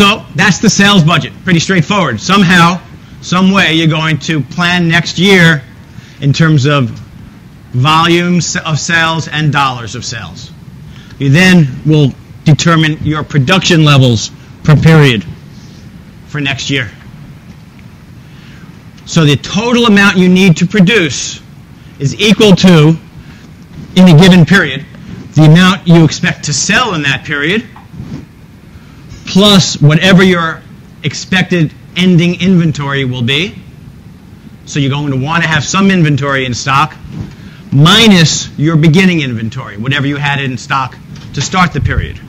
So that's the sales budget. Pretty straightforward. Somehow, some way, you're going to plan next year in terms of volumes of sales and dollars of sales. You then will determine your production levels per period for next year. So the total amount you need to produce is equal to, in a given period, the amount you expect to sell in that period, plus whatever your expected ending inventory will be. So you're going to want to have some inventory in stock, minus your beginning inventory, whatever you had in stock to start the period.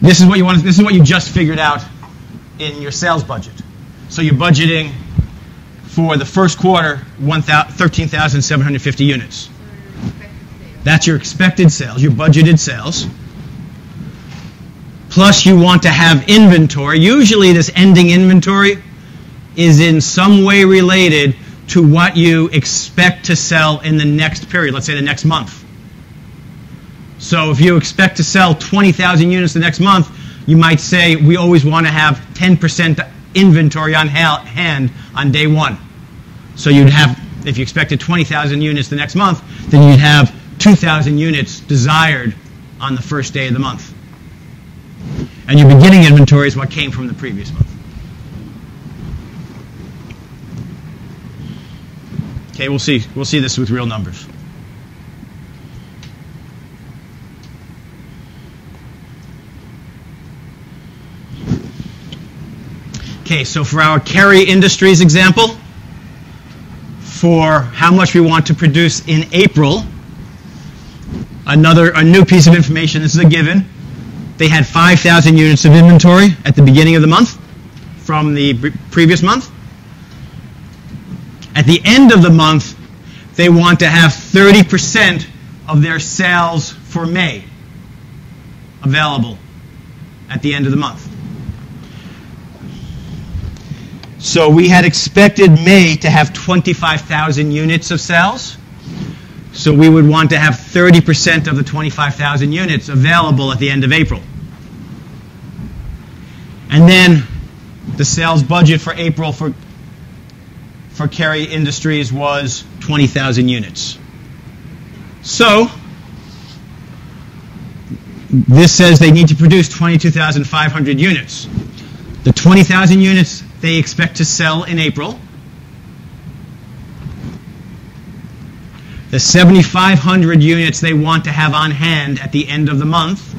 This is what you want. This is what you just figured out in your sales budget. So you're budgeting for the first quarter 13,750 units. That's your expected sales, your budgeted sales. Plus you want to have inventory. Usually this ending inventory is in some way related to what you expect to sell in the next period, let's say the next month. So if you expect to sell 20,000 units the next month, you might say we always want to have 10% inventory on hand on day one. So you'd have, if you expected 20,000 units the next month, then you'd have 2,000 units desired on the first day of the month. And your beginning inventory is what came from the previous month. Okay, we'll see this with real numbers. Okay, so for our Kerry Industries example, for how much we want to produce in April, a new piece of information, this is a given. They had 5,000 units of inventory at the beginning of the month from the previous month. At the end of the month, they want to have 30% of their sales for May available at the end of the month. So we had expected May to have 25,000 units of sales. So we would want to have 30% of the 25,000 units available at the end of April. And then the sales budget for April for Kerry Industries was 20,000 units. So this says they need to produce 22,500 units. The 20,000 units they expect to sell in April. The 7,500 units they want to have on hand at the end of the month,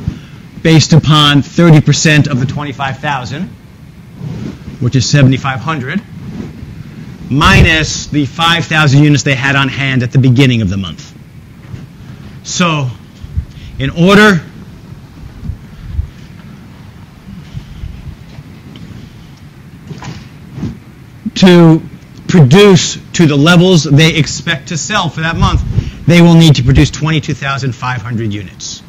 based upon 30% of the 25,000, which is 7,500, minus the 5,000 units they had on hand at the beginning of the month. So, in order to produce to the levels they expect to sell for that month, they will need to produce 22,500 units.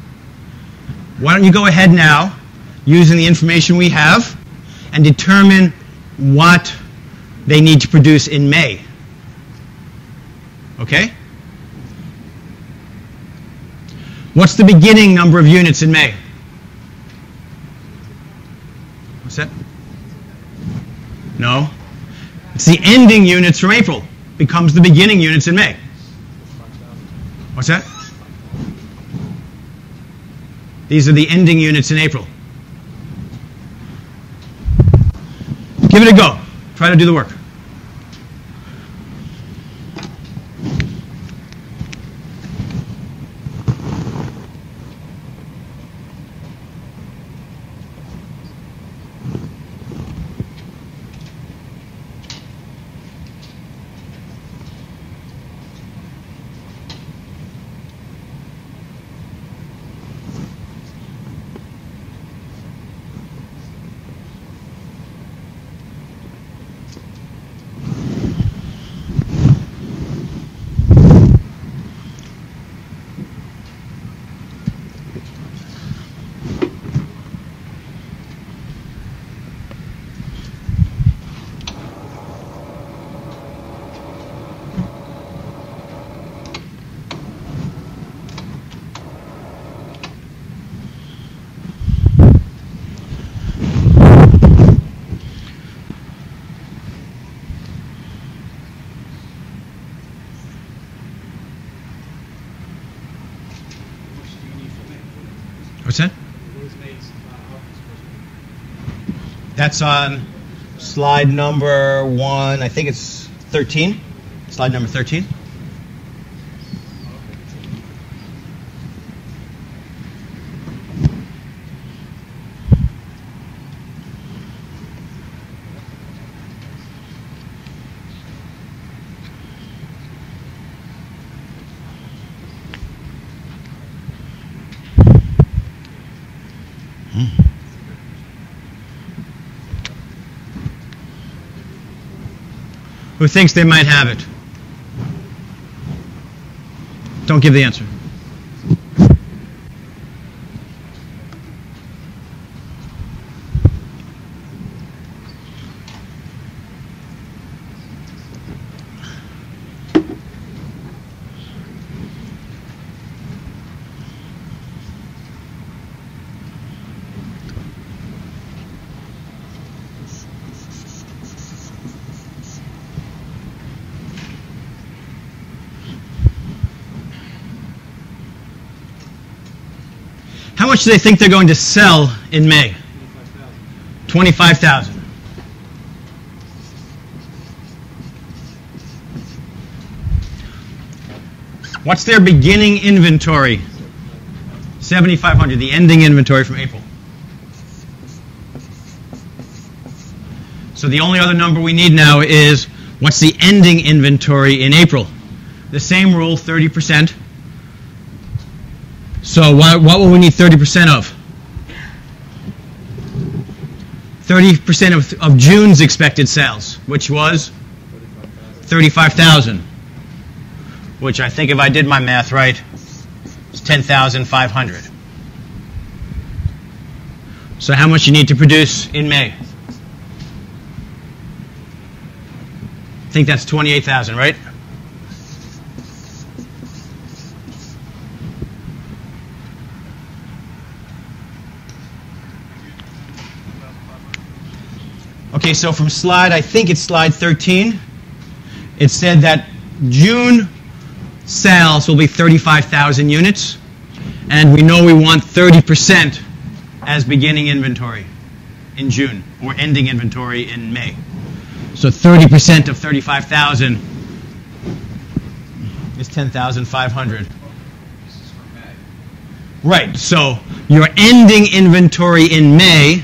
Why don't you go ahead now, using the information we have, and determine what they need to produce in May. Okay? What's the beginning number of units in May? What's that? No. It's the ending units from April becomes the beginning units in May. What's that? These are the ending units in April. Give it a go. Try to do the work. What's that? That's on slide number 1, I think it's 13. Slide number 13. Who thinks they might have it? Don't give the answer. How much do they think they're going to sell in May? 25,000. What's their beginning inventory? 7,500, the ending inventory from April. So the only other number we need now is what's the ending inventory in April? The same rule, 30%. So what will we need 30% of? 30% of June's expected sales, which was 35,000, which I think if I did my math right, is 10,500. So how much you need to produce in May? I think that's 28,000, right? Okay, so from slide, I think it's slide 13, it said that June sales will be 35,000 units, and we know we want 30% as beginning inventory in June, or ending inventory in May. So 30% of 35,000 is 10,500. Right, so your ending inventory in May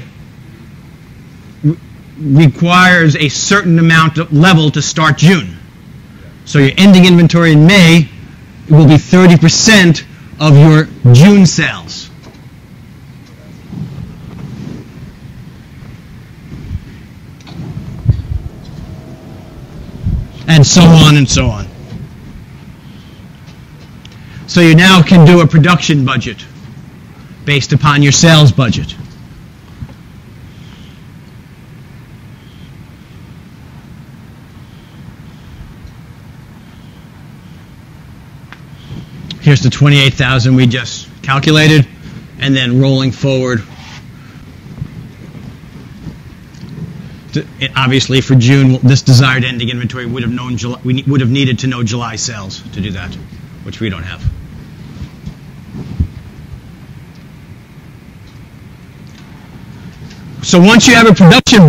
requires a certain amount of level to start June. So your ending inventory in May will be 30% of your June sales. And so on and so on. So you now can do a production budget based upon your sales budget. Here's the 28,000 we just calculated, and then rolling forward. Obviously, for June, this desired ending inventory would have known July, we would have needed to know July sales to do that, which we don't have. So once you have a production budget,